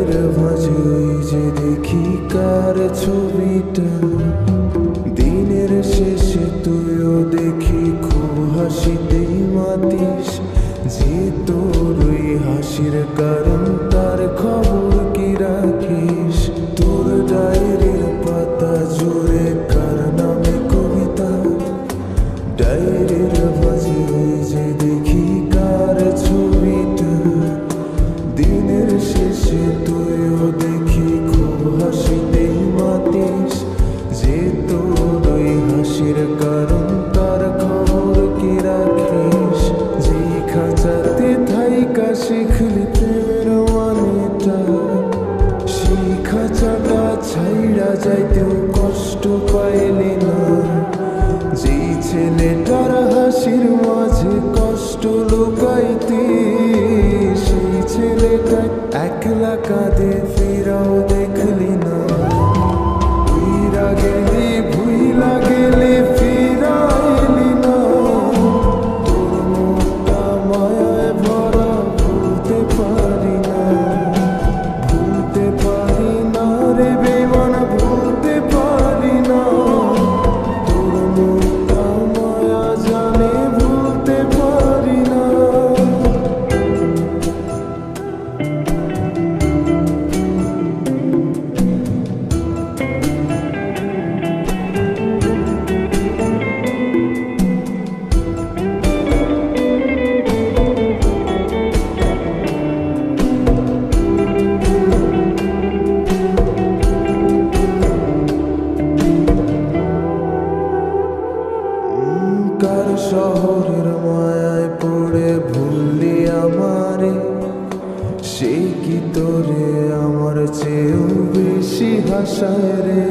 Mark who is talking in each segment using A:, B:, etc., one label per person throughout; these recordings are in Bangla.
A: ডায়ের মাঝে ওই যে দেখি কার ছবিটা, দিনের শেষে তুইও দেখি খুব হাসিতেই মাতিস, যে তোর ওই হাসির কারণ তার খবর কি রাখিস। তোর ডায়েরির পাতা জুড়ে কার নামে কবিতা, ডায়েরির মাঝে ওই যে দেখি কার ছবিটা, দিনের শেষে তুইও দেখি খুব হাসিতেই মাতিস, যে তোর ওই হাসির কারণ তার খবর কি রাখিস। যেই খাঁচাতে থাইকা শিখলি প্রেমের মানেটা, সেই খাঁচাটা ছাইড়া যাইতেও কষ্ট পাইলি না। যেই ছেলেটার হাসির মাঝে কষ্ট লুকাইতি, সেই ছেলেটা একলা কাঁদে ফিরাও দেখলি না। ভুইলা গেলি ভুইলা গেলি ফিরাইলি না, তোর মুখটা মায়ায় ভরা ভুলতে পারি না, ভুলতে পারি না রে বেমান, ভুলতে পারি না। তোর মুখটা মায়া জানে ভুলতে পারি না। কার শহরের মায়ায় পড়ে ভুললি আমারে, সে কি তোরে আমার চেয়েও বেশি হাসায় রে।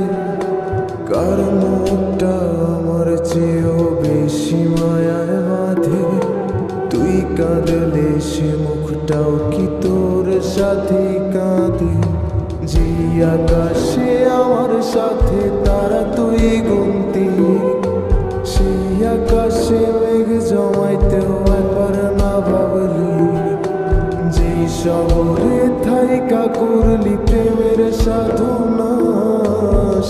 A: কার মুখটা আমার চেয়েও বেশি মায়ায় বাঁধে, তুই কাঁদলে সে মুখটাও কি তোর সাথে কাঁদে। যে আকাশে আমার সাথে তারা তুই গুনতি, সেই আকাশে মেঘ জমাইতেও একবার না ভাবলি। যেই শহরে থাইকা করলি প্রেমের সাধনা,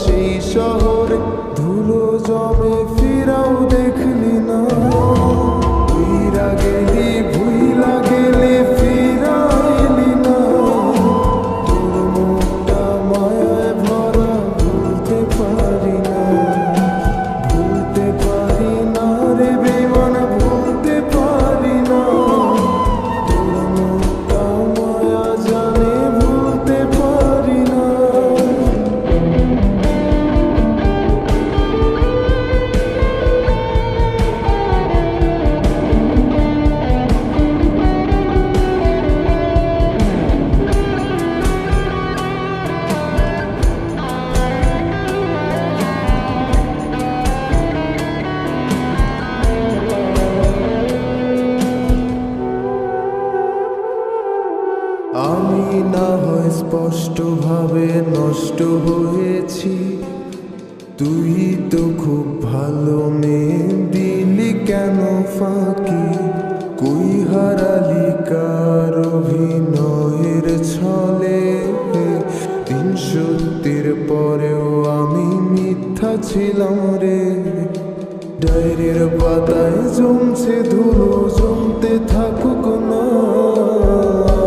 A: সেই শহরে ধুলো জমে ফিরাও দেখলি না। ভুইলা গেলি ভুইলা গেলি ফিরাইলি না, তোর মুখটা মায়ায় ভরা ভুলতে পারি না, ভুলতে পারি না রে বেমান, ভুলতে পারি না। তোর মুখটা মায়া জানে ভুলতে পারি না। আমি না হয় স্পষ্টভাবে নষ্ট হয়েছি, তুই তো খুব ভালো মেয়ে, দিলি কেন ফাঁকি। কই হারালি কার অভিনয়ের ছলে, দিন সত্যির পরেও আমি মিথ্যা ছিলাম রে। ডায়েরির পাতায় জমছে ধুলো, জমতে থাকুক না,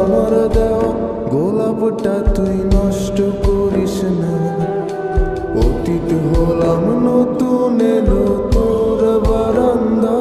A: আমার দেওয়া গোলাপটা তুই নষ্ট করিস না। অতীত হলাম নতুন এলো তোর বারান্দা,